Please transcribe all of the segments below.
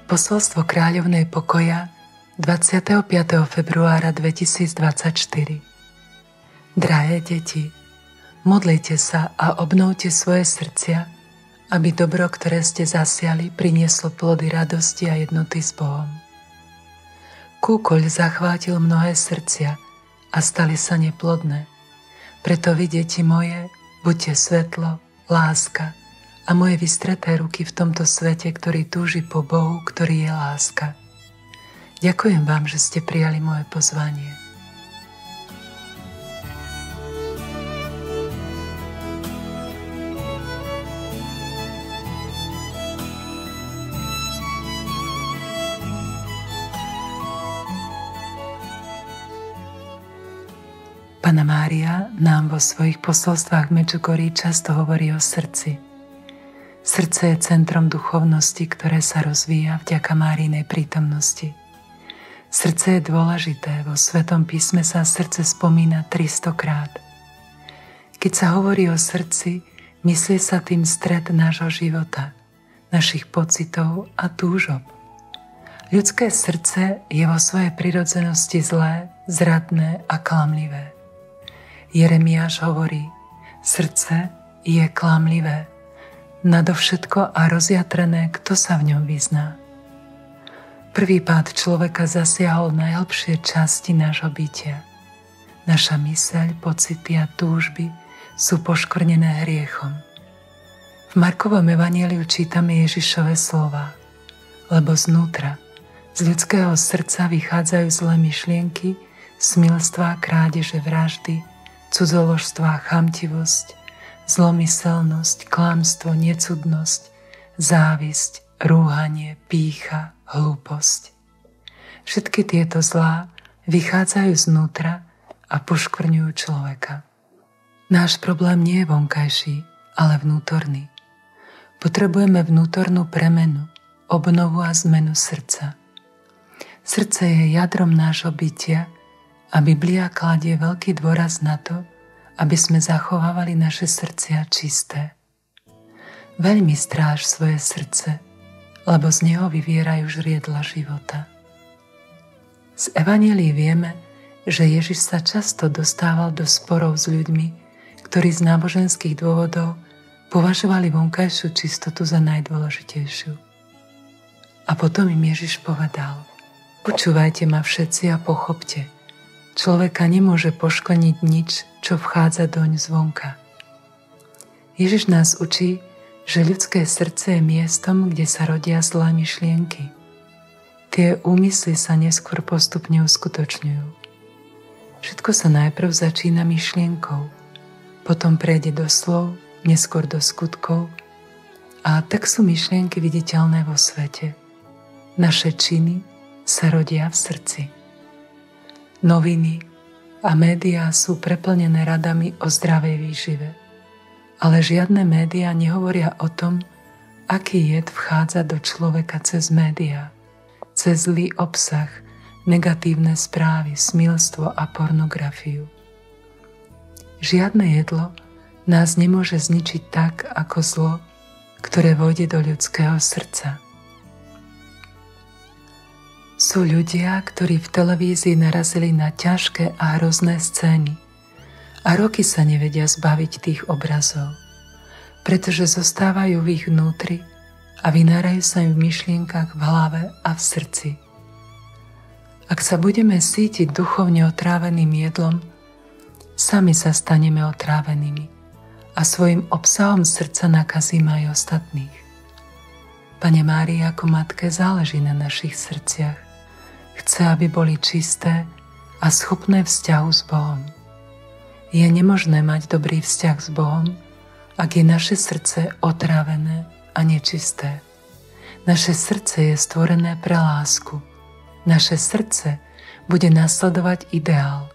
Posolstvo Kráľovnej pokoja 25. februára 2024. Drahé deti, modlite sa a obnovte svoje srdcia, aby dobro, ktoré ste zasiali, prinieslo plody radosti a jednoty s Bohom. Kúkoľ zachvátil mnohé srdcia a stali sa neplodné. Preto vy, deti moje, buďte svetlo, láska a moje vystreté ruky v tomto svete, ktorý túži po Bohu, ktorý je láska. Ďakujem vám, že ste prijali moje pozvanie. Panna Mária nám vo svojich posolstvách Medžugorí často hovorí o srdci. Srdce je centrom duchovnosti, ktoré sa rozvíja vďaka Márinej prítomnosti. Srdce je dôležité, vo Svetom písme sa srdce spomína 300 krát. Keď sa hovorí o srdci, myslí sa tým stred nášho života, našich pocitov a túžob. Ľudské srdce je vo svojej prirodzenosti zlé, zradné a klamlivé. Jeremiáš hovorí, srdce je klamlivé, nadovšetko a rozjatrené, kto sa v ňom vyzná. Prvý pád človeka zasiahol najhlbšie časti nášho bytia. Naša myseľ, pocity a túžby sú poškvrnené hriechom. V Markovom evanjeliu čítame Ježišove slová, lebo znútra, z ľudského srdca vychádzajú zlé myšlienky, smilstvá, krádeže, vraždy, cudzoložstvá, chamtivosť, zlomyselnosť, klamstvo, necudnosť, závisť, rúhanie, pýcha, hlúposť. Všetky tieto zlá vychádzajú znútra a poškvrňujú človeka. Náš problém nie je vonkajší, ale vnútorný. Potrebujeme vnútornú premenu, obnovu a zmenu srdca. Srdce je jadrom nášho bytia a Biblia kladie veľký dôraz na to, aby sme zachovávali naše srdcia čisté. Veľmi stráž svoje srdce, lebo z neho vyvierajú žriedla života. Z evanjelií vieme, že Ježiš sa často dostával do sporov s ľuďmi, ktorí z náboženských dôvodov považovali vonkajšiu čistotu za najdôležitejšiu. A potom im Ježiš povedal: počúvajte ma všetci a pochopte, človeka nemôže poškvrniť nič, čo vchádza doň zvonka. Ježiš nás učí, že ľudské srdce je miestom, kde sa rodia zlé myšlienky. Tie úmysly sa neskôr postupne uskutočňujú. Všetko sa najprv začína myšlienkou, potom prejde do slov, neskôr do skutkov a tak sú myšlienky viditeľné vo svete. Naše činy sa rodia v srdci. Noviny a médiá sú preplnené radami o zdravej výžive, ale žiadne médiá nehovoria o tom, aký jed vchádza do človeka cez médiá, cez zlý obsah, negatívne správy, smilstvo a pornografiu. Žiadne jedlo nás nemôže zničiť tak ako zlo, ktoré vojde do ľudského srdca. Sú ľudia, ktorí v televízii narazili na ťažké a hrozné scény a roky sa nevedia zbaviť tých obrazov, pretože zostávajú v ich vnútri a vynárajú sa im v myšlienkach v hlave a v srdci. Ak sa budeme sítiť duchovne otráveným jedlom, sami sa staneme otrávenými a svojim obsahom srdca nakazíme aj ostatných. Panne Márii ako matke záleží na našich srdciach. Chce, aby boli čisté a schopné vzťahu s Bohom. Je nemožné mať dobrý vzťah s Bohom, ak je naše srdce otrávené a nečisté. Naše srdce je stvorené pre lásku. Naše srdce bude nasledovať ideál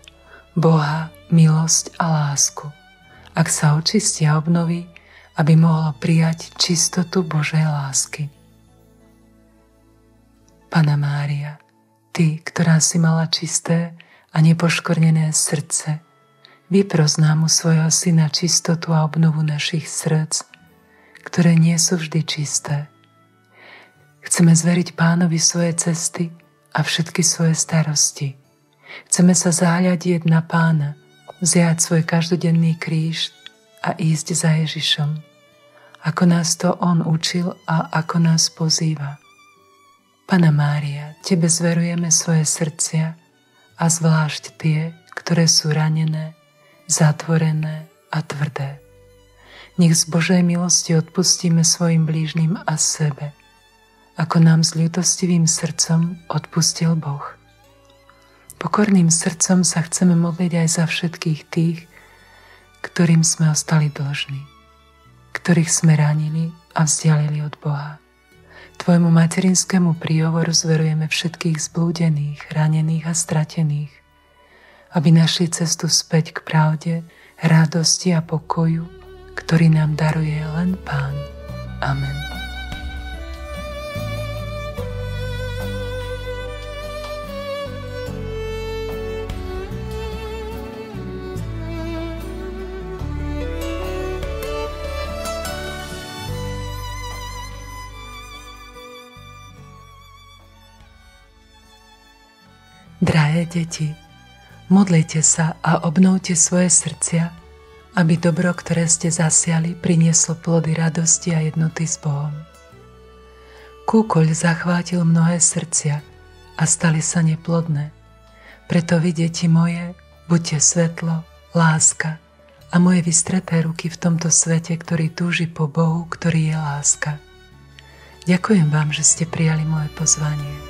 Boha, milosť a lásku. Ak sa očistí a obnoví, aby mohlo prijať čistotu Božej lásky. Panna Mária, Ty, ktorá si mala čisté a nepoškvrnené srdce, vypros nám u svojho Syna čistotu a obnovu našich srdc, ktoré nie sú vždy čisté. Chceme zveriť Pánovi svoje cesty a všetky svoje starosti. Chceme sa zahľadieť na Pána, vziať svoj každodenný kríž a ísť za Ježišom, ako nás to On učil a ako nás pozýva. Panna Mária, Tebe zverujeme svoje srdcia a zvlášť tie, ktoré sú ranené, zatvorené a tvrdé. Nech z Božej milosti odpustíme svojim blížnym a sebe, ako nám s ľútostivým srdcom odpustil Boh. Pokorným srdcom sa chceme modliť aj za všetkých tých, ktorým sme ostali dlžní, ktorých sme ranili a vzdialili od Boha. Tvojmu materinskému príhovoru zverujeme všetkých zblúdených, ranených a stratených, aby našli cestu späť k pravde, radosti a pokoju, ktorý nám daruje len Pán. Amen. Drahé deti, modlite sa a obnovte svoje srdcia, aby dobro, ktoré ste zasiali, prinieslo plody radosti a jednoty s Bohom. Kúkoľ zachvátil mnohé srdcia a stali sa neplodné. Preto vy, deti moje, buďte svetlo, láska a moje vystreté ruky v tomto svete, ktorý túži po Bohu, ktorý je láska. Ďakujem vám, že ste prijali moje pozvanie.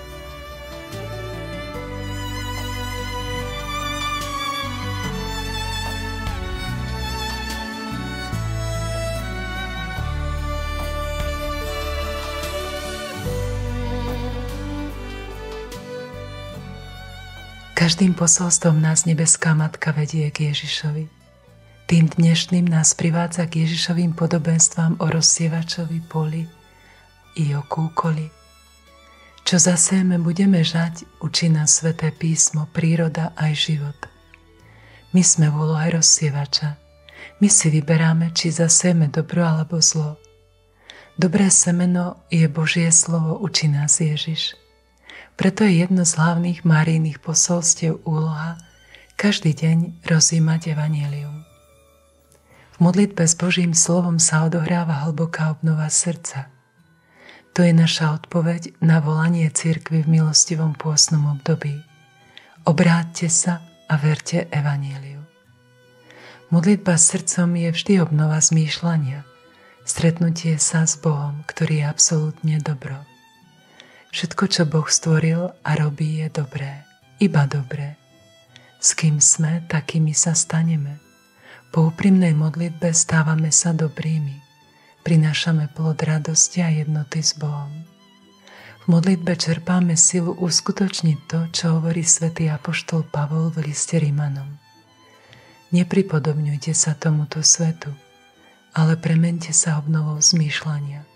Každým posolstvom nás nebeská Matka vedie k Ježišovi. Tým dnešným nás privádza k Ježišovým podobenstvám o rozsievačovi poli i o kúkoli. Čo zasejeme, budeme žať, učí nás Sväté písmo, príroda aj život. My sme v úlohe rozsievača. My si vyberáme, či zasejeme dobro alebo zlo. Dobré semeno je Božie slovo, učí nás Ježiš. Preto je jedno z hlavných Márijných posolstiev úloha každý deň rozjímať evanjelium. V modlitbe s Božím slovom sa odohráva hlboká obnova srdca. To je naša odpoveď na volanie cirkvi v milostivom pôstnom období. Obráťte sa a verte evanjeliu. Modlitba s srdcom je vždy obnova zmýšľania, stretnutie sa s Bohom, ktorý je absolútne dobro. Všetko, čo Boh stvoril a robí, je dobré, iba dobré. S kým sme, takými sa staneme. Po úprimnej modlitbe stávame sa dobrými. Prinášame plod radosti a jednoty s Bohom. V modlitbe čerpáme silu uskutočniť to, čo hovorí svätý apoštol Pavol v liste Rimanom. Nepripodobňujte sa tomuto svetu, ale premente sa obnovou zmýšľania,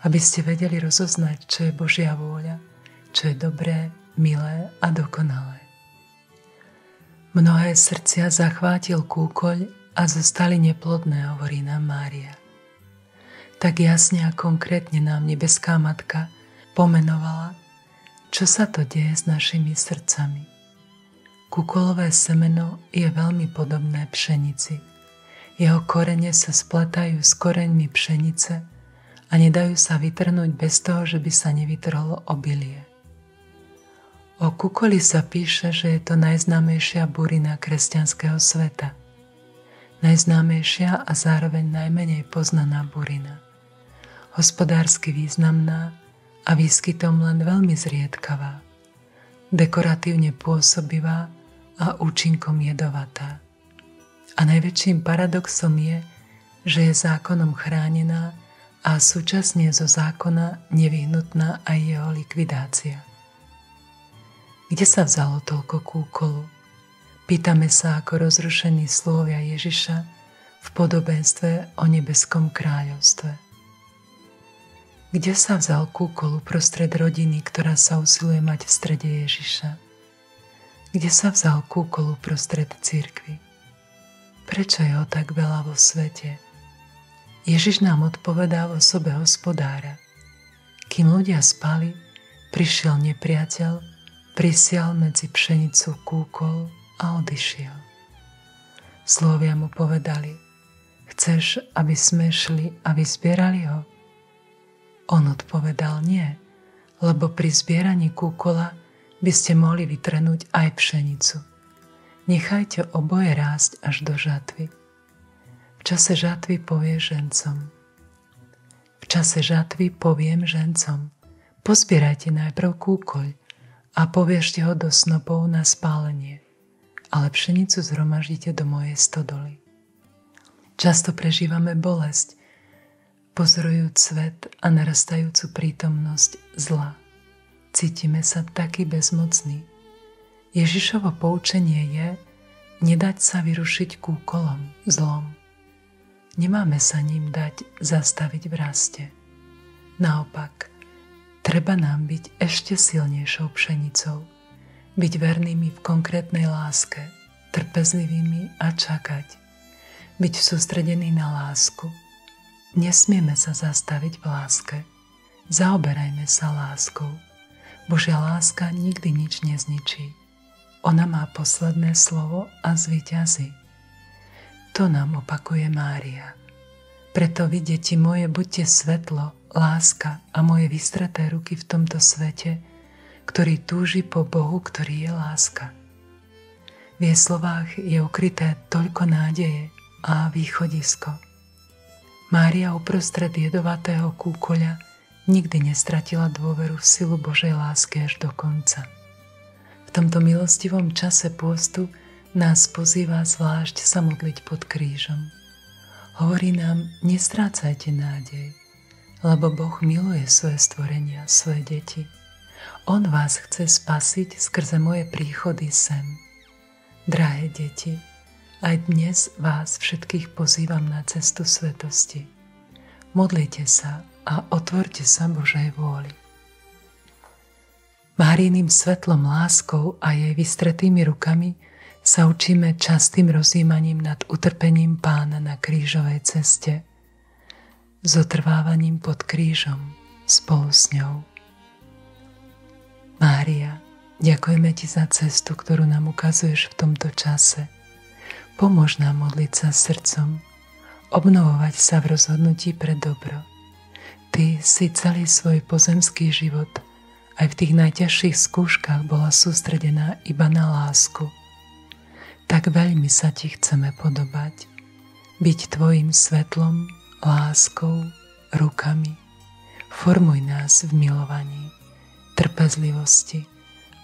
aby ste vedeli rozoznať, čo je Božia vôľa, čo je dobré, milé a dokonalé. Mnohé srdcia zachvátil kúkoľ a zostali neplodné, hovorí nám Mária. Tak jasne a konkrétne nám nebeská Matka pomenovala, čo sa to deje s našimi srdcami. Kúkolové semeno je veľmi podobné pšenici. Jeho korene sa splatajú s koreňmi pšenice a nedajú sa vytrhnúť bez toho, že by sa nevytrhlo obilie. O kúkoli sa píše, že je to najznámejšia burina kresťanského sveta. Najznámejšia a zároveň najmenej poznaná burina. Hospodársky významná a výskytom len veľmi zriedkavá. Dekoratívne pôsobivá a účinkom jedovatá. A najväčším paradoxom je, že je zákonom chránená a súčasne zo zákona nevyhnutná aj jeho likvidácia. Kde sa vzalo toľko kúkolu? Pýtame sa ako rozrušení slovia Ježiša v podobenstve o nebeskom kráľovstve. Kde sa vzal kúkol uprostred rodiny, ktorá sa usiluje mať v strede Ježiša? Kde sa vzal kúkol uprostred cirkvi? Prečo je ho tak veľa vo svete? Ježiš nám odpovedá v osobe hospodára. Kým ľudia spali, prišiel nepriateľ, prisial medzi pšenicu kúkol a odišiel. Slovia mu povedali: chceš, aby sme šli a vyzbierali ho? On odpovedal: nie, lebo pri zbieraní kúkola by ste mohli vytrhnúť aj pšenicu. Nechajte oboje rásť až do žatvy. V čase žatvy poviem žencom: pozbierajte najprv kúkoľ a poviešte ho do snopov na spálenie, ale pšenicu zhromaždite do mojej stodoly. Často prežívame bolesť, pozorujúc svet a narastajúcu prítomnosť zla. Cítime sa taký bezmocný. Ježišovo poučenie je nedať sa vyrušiť kúkolom, zlom. Nemáme sa ním dať zastaviť v raste. Naopak, treba nám byť ešte silnejšou pšenicou, byť vernými v konkrétnej láske, trpezlivými a čakať, byť sústredení na lásku. Nesmieme sa zastaviť v láske. Zaoberajme sa láskou. Božia láska nikdy nič nezničí. Ona má posledné slovo a zvíťazí. To nám opakuje Mária. Preto vy, deti moje, buďte svetlo, láska a moje vystreté ruky v tomto svete, ktorý túži po Bohu, ktorý je láska. V jej slovách je ukryté toľko nádeje a východisko. Mária uprostred jedovatého kúkoľa nikdy nestratila dôveru v silu Božej lásky až do konca. V tomto milostivom čase pôstu nás pozýva zvlášť sa modliť pod krížom. Hovorí nám: nestrácajte nádej, lebo Boh miluje svoje stvorenia, svoje deti. On vás chce spasiť skrze moje príchody sem. Drahé deti, aj dnes vás všetkých pozývam na cestu svetosti. Modlite sa a otvorte sa Božej vôli. Máriným svetlom, láskou a jej vystretými rukami sa učíme častým rozjímaním nad utrpením Pána na krížovej ceste, zotrvávaním pod krížom spolu s ňou. Mária, ďakujeme Ti za cestu, ktorú nám ukazuješ v tomto čase. Pomôž nám modliť sa srdcom, obnovovať sa v rozhodnutí pre dobro. Ty si celý svoj pozemský život aj v tých najťažších skúškach bola sústredená iba na lásku. Tak veľmi sa Ti chceme podobať, byť Tvojim svetlom, láskou, rukami. Formuj nás v milovaní, trpezlivosti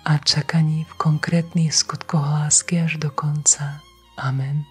a čakaní v konkrétnych skutkoch lásky až do konca. Amen.